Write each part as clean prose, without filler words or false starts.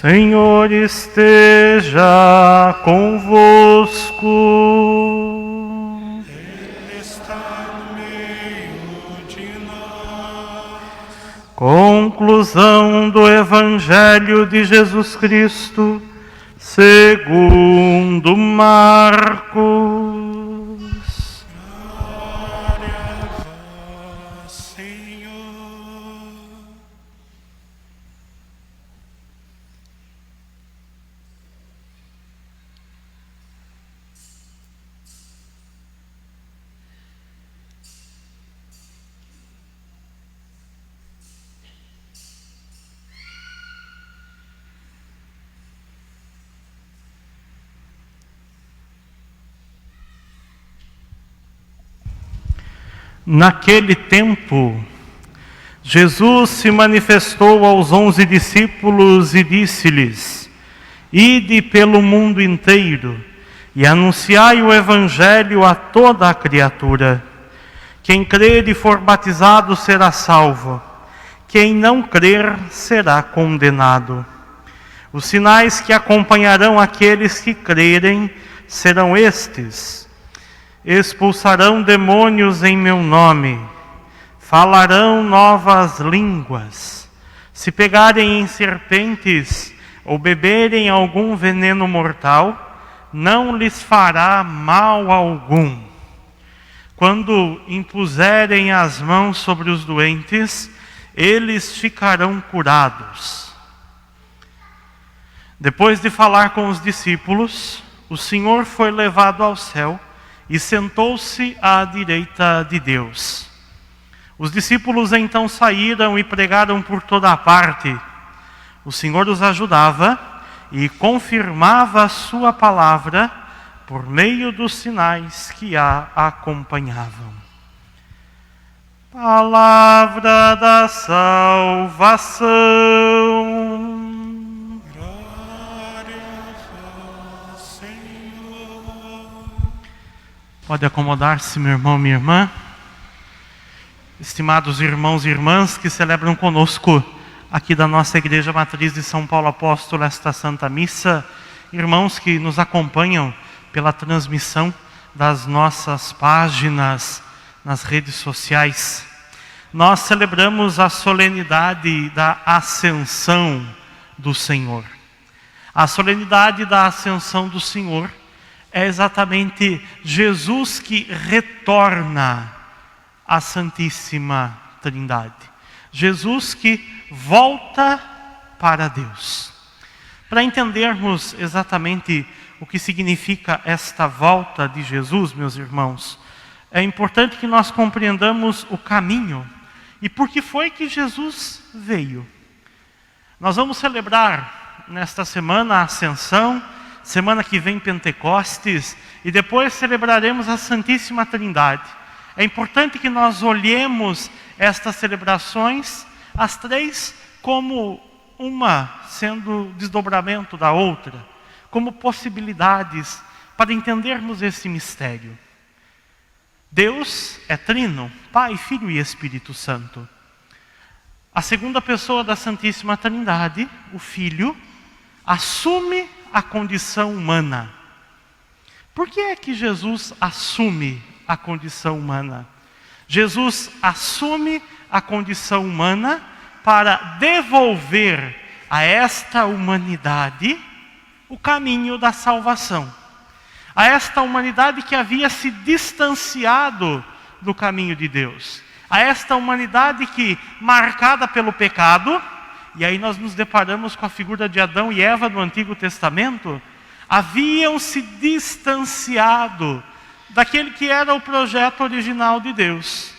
Senhor esteja convosco. Ele está no meio de nós. Conclusão do Evangelho de Jesus Cristo, segundo Marcos. Glória a vós, Senhor. Naquele tempo, Jesus se manifestou aos 11 discípulos e disse-lhes: Ide pelo mundo inteiro e anunciai o Evangelho a toda a criatura. Quem crer e for batizado será salvo. Quem não crer será condenado. Os sinais que acompanharão aqueles que crerem serão estes: expulsarão demônios em meu nome, falarão novas línguas, se pegarem em serpentes ou beberem algum veneno mortal, não lhes fará mal algum. Quando impuserem as mãos sobre os doentes, eles ficarão curados. Depois de falar com os discípulos, o Senhor foi levado ao céu e sentou-se à direita de Deus. Os discípulos então saíram e pregaram por toda a parte. O Senhor os ajudava e confirmava a sua palavra por meio dos sinais que a acompanhavam. Palavra da salvação. Glória a vós, Senhor. Pode acomodar-se, meu irmão, minha irmã. Estimados irmãos e irmãs que celebram conosco aqui da nossa Igreja Matriz de São Paulo Apóstolo esta Santa Missa, irmãos que nos acompanham pela transmissão das nossas páginas nas redes sociais, nós celebramos a solenidade da Ascensão do Senhor. A solenidade da Ascensão do Senhor é exatamente Jesus que retorna à Santíssima Trindade. Jesus que volta para Deus. Para entendermos exatamente o que significa esta volta de Jesus, meus irmãos, é importante que nós compreendamos o caminho e por que foi que Jesus veio. Nós vamos celebrar nesta semana a Ascensão, semana que vem Pentecostes, e depois celebraremos a Santíssima Trindade. É importante que nós olhemos estas celebrações, as três, como uma sendo desdobramento da outra, como possibilidades para entendermos esse mistério. Deus é trino, Pai, Filho e Espírito Santo. A segunda pessoa da Santíssima Trindade, o Filho, assume a condição humana. Por que é que Jesus assume a condição humana? Jesus assume a condição humana para devolver a esta humanidade o caminho da salvação. A esta humanidade que havia se distanciado do caminho de Deus. A esta humanidade que, marcada pelo pecado, e aí nós nos deparamos com a figura de Adão e Eva no Antigo Testamento, haviam se distanciado daquele que era o projeto original de Deus.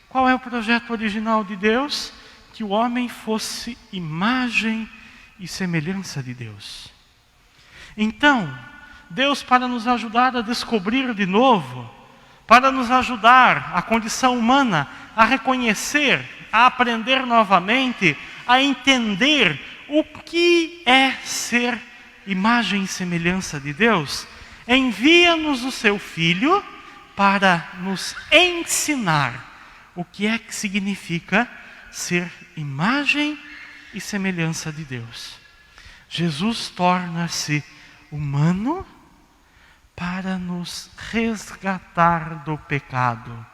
Qual é o projeto original de Deus? Que o homem fosse imagem e semelhança de Deus. Então, Deus, para nos ajudar a descobrir de novo, para nos ajudar a condição humana a reconhecer, a aprender novamente, a entender o que é ser imagem e semelhança de Deus, envia-nos o seu Filho para nos ensinar o que é que significa ser imagem e semelhança de Deus. Jesus torna-se humano para nos resgatar do pecado.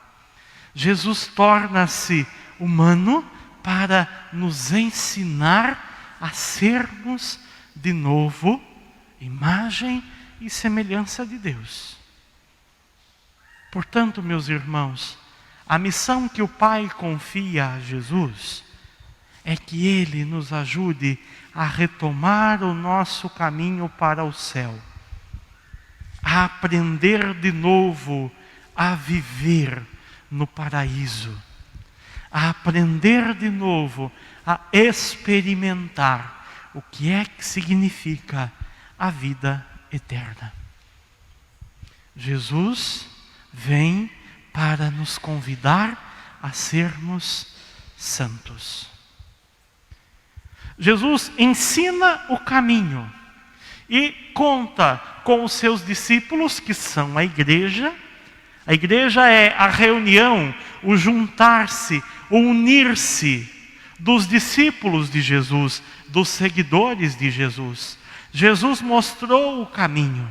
Jesus torna-se humano para nos ensinar a sermos de novo imagem e semelhança de Deus. Portanto, meus irmãos, a missão que o Pai confia a Jesus é que Ele nos ajude a retomar o nosso caminho para o céu, a aprender de novo a viver no paraíso, a aprender de novo a experimentar o que é que significa a vida eterna. Jesus vem para nos convidar a sermos santos. Jesus ensina o caminho e conta com os seus discípulos, que são a igreja. A igreja é a reunião, o juntar-se, o unir-se dos discípulos de Jesus, dos seguidores de Jesus. Jesus mostrou o caminho.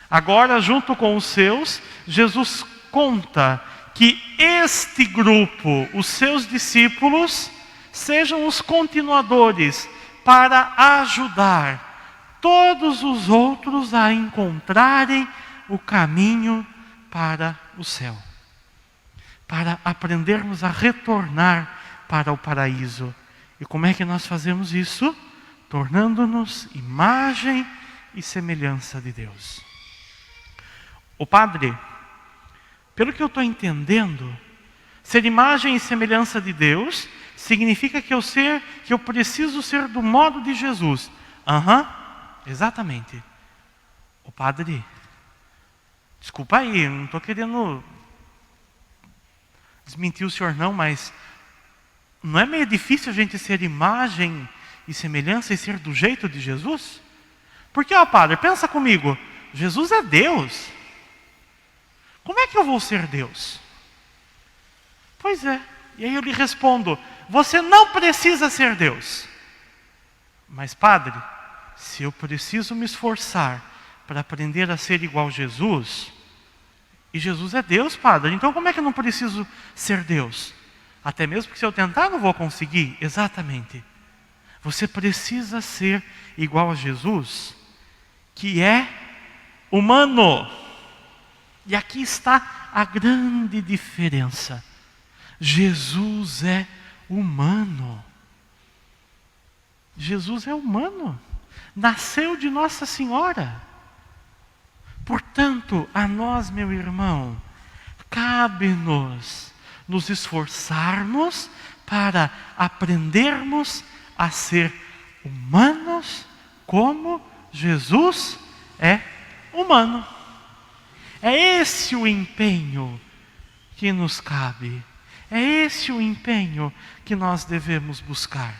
Agora, junto com os seus, Jesus conta que este grupo, os seus discípulos, sejam os continuadores para ajudar todos os outros a encontrarem o caminho para o céu, para aprendermos a retornar para o paraíso. E como é que nós fazemos isso? Tornando-nos imagem e semelhança de Deus. O Padre, pelo que eu estou entendendo, ser imagem e semelhança de Deus significa que eu preciso ser do modo de Jesus. Exatamente. O Padre, desculpa aí, não estou querendo desmentir o senhor não, mas não é meio difícil a gente ser imagem e semelhança e ser do jeito de Jesus? Porque, Padre, pensa comigo, Jesus é Deus. Como é que eu vou ser Deus? Pois é. E aí eu lhe respondo, você não precisa ser Deus. Mas, Padre, se eu preciso me esforçar para aprender a ser igual a Jesus, e Jesus é Deus, Padre, então como é que eu não preciso ser Deus? Até mesmo que se eu tentar não vou conseguir. Exatamente. Você precisa ser igual a Jesus, que é humano. E aqui está a grande diferença. Jesus é humano. Jesus é humano. Nasceu de Nossa Senhora. Portanto, a nós, meu irmão, cabe-nos nos esforçarmos para aprendermos a ser humanos como Jesus é humano. É esse o empenho que nos cabe. É esse o empenho que nós devemos buscar.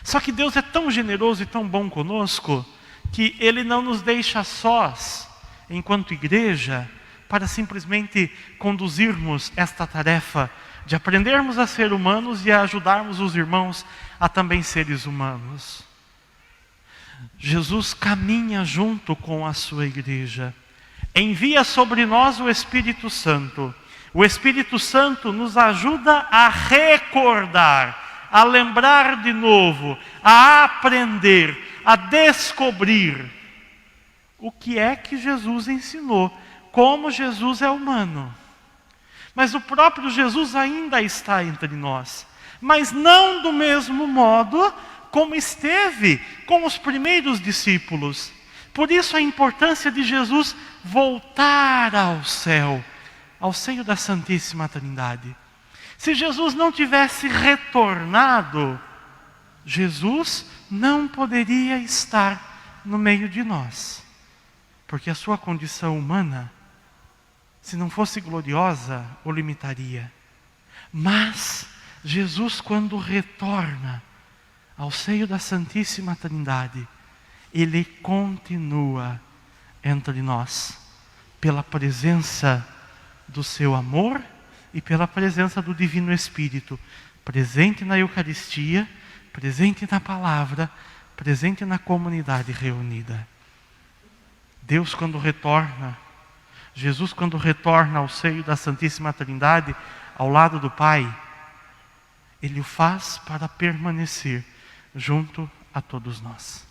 Só que Deus é tão generoso e tão bom conosco que Ele não nos deixa sós, enquanto igreja, para simplesmente conduzirmos esta tarefa de aprendermos a ser humanos e a ajudarmos os irmãos a também seres humanos. Jesus caminha junto com a sua igreja. Envia sobre nós o Espírito Santo. O Espírito Santo nos ajuda a recordar, a lembrar de novo, a aprender, a descobrir o que é que Jesus ensinou, como Jesus é humano. Mas o próprio Jesus ainda está entre nós, mas não do mesmo modo como esteve com os primeiros discípulos. Por isso a importância de Jesus voltar ao céu, ao seio da Santíssima Trindade. Se Jesus não tivesse retornado, Jesus não poderia estar no meio de nós. Porque a sua condição humana, se não fosse gloriosa, o limitaria. Mas Jesus, quando retorna ao seio da Santíssima Trindade, Ele continua entre nós, pela presença do seu amor e pela presença do Divino Espírito, presente na Eucaristia, presente na palavra, presente na comunidade reunida. Deus, quando retorna, Jesus, quando retorna ao seio da Santíssima Trindade, ao lado do Pai, Ele o faz para permanecer junto a todos nós,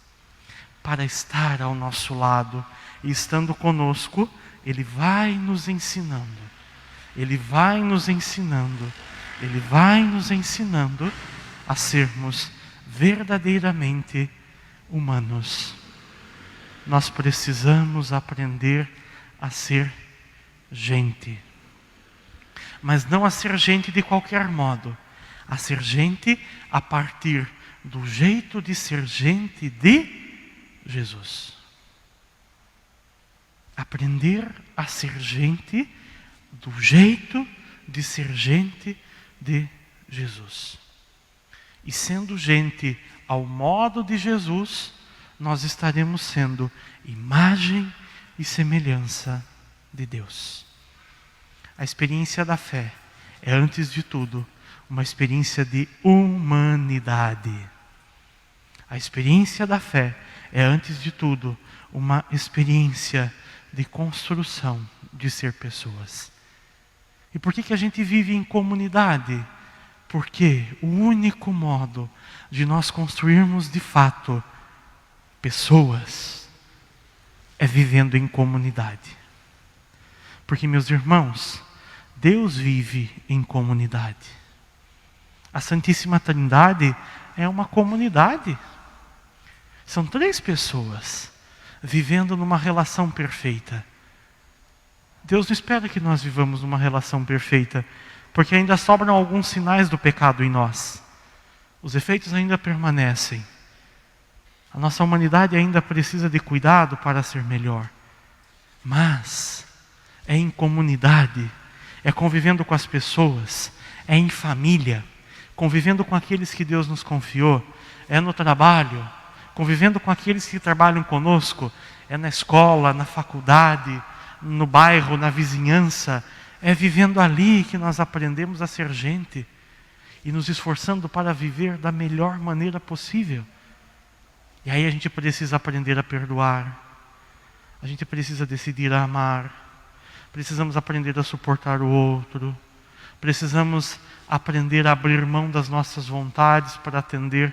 para estar ao nosso lado, e estando conosco, Ele vai nos ensinando, Ele vai nos ensinando, Ele vai nos ensinando a sermos verdadeiramente humanos. Nós precisamos aprender a ser gente, mas não a ser gente de qualquer modo, a ser gente a partir do jeito de ser gente de Jesus. Aprender a ser gente do jeito de ser gente de Jesus. E sendo gente ao modo de Jesus, nós estaremos sendo imagem e semelhança de Deus. A experiência da fé é, antes de tudo, uma experiência de humanidade. A experiência da fé é, antes de tudo, uma experiência de construção de ser pessoas. E por que a gente vive em comunidade? Porque o único modo de nós construirmos de fato pessoas é vivendo em comunidade. Porque, meus irmãos, Deus vive em comunidade. A Santíssima Trindade é uma comunidade. São 3 pessoas vivendo numa relação perfeita. Deus não espera que nós vivamos numa relação perfeita, porque ainda sobram alguns sinais do pecado em nós. Os efeitos ainda permanecem. A nossa humanidade ainda precisa de cuidado para ser melhor. Mas é em comunidade, é convivendo com as pessoas, é em família, convivendo com aqueles que Deus nos confiou, é no trabalho, convivendo com aqueles que trabalham conosco, é na escola, na faculdade, no bairro, na vizinhança. É vivendo ali que nós aprendemos a ser gente e nos esforçando para viver da melhor maneira possível. E aí a gente precisa aprender a perdoar, a gente precisa decidir a amar, precisamos aprender a suportar o outro, precisamos aprender a abrir mão das nossas vontades para atender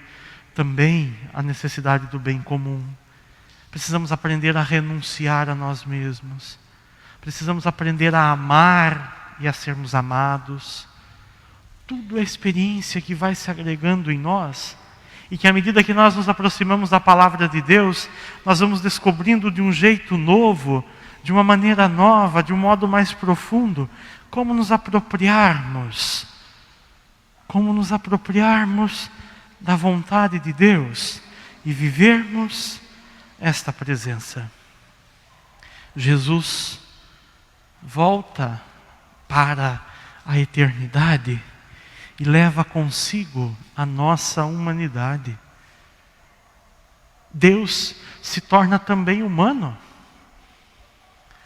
também a necessidade do bem comum. Precisamos aprender a renunciar a nós mesmos. Precisamos aprender a amar e a sermos amados. Tudo é experiência que vai se agregando em nós e que à medida que nós nos aproximamos da palavra de Deus, nós vamos descobrindo de um jeito novo, de uma maneira nova, de um modo mais profundo, como nos apropriarmos da vontade de Deus e vivermos esta presença. Jesus volta para a eternidade e leva consigo a nossa humanidade. Deus se torna também humano.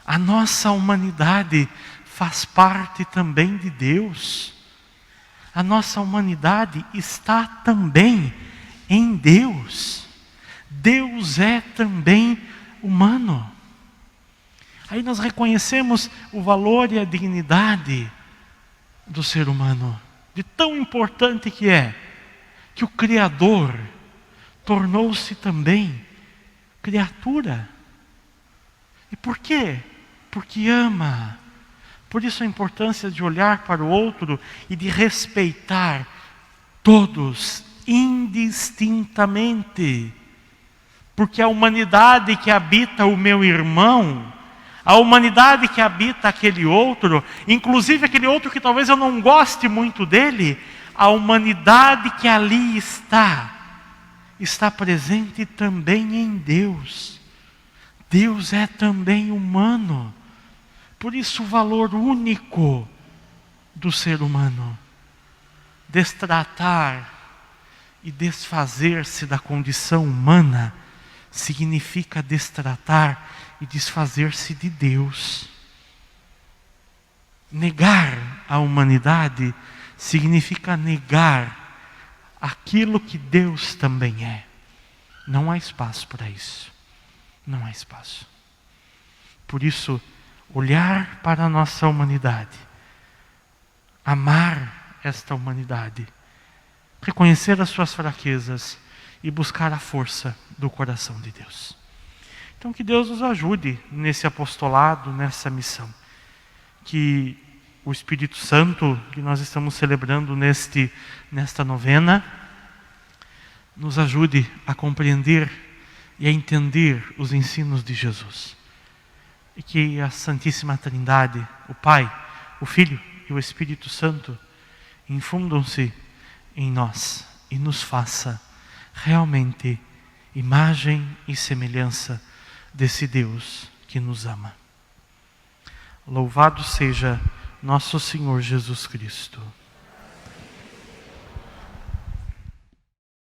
A nossa humanidade faz parte também de Deus. A nossa humanidade está também em Deus. Deus é também humano. Aí nós reconhecemos o valor e a dignidade do ser humano, de tão importante que é, que o Criador tornou-se também criatura. E por quê? Porque ama. Por isso a importância de olhar para o outro e de respeitar todos indistintamente. Porque a humanidade que habita o meu irmão, a humanidade que habita aquele outro, inclusive aquele outro que talvez eu não goste muito dele, a humanidade que ali está presente também em Deus. Deus é também humano. Por isso o valor único do ser humano. Destratar e desfazer-se da condição humana significa destratar e desfazer-se de Deus. Negar a humanidade significa negar aquilo que Deus também é. Não há espaço para isso. Não há espaço. Por isso, olhar para a nossa humanidade, amar esta humanidade, reconhecer as suas fraquezas e buscar a força do coração de Deus. Então que Deus nos ajude nesse apostolado, nessa missão. Que o Espírito Santo, que nós estamos celebrando nesta novena, nos ajude a compreender e a entender os ensinos de Jesus. E que a Santíssima Trindade, o Pai, o Filho e o Espírito Santo, infundam-se em nós e nos faça realmente imagem e semelhança desse Deus que nos ama. Louvado seja nosso Senhor Jesus Cristo.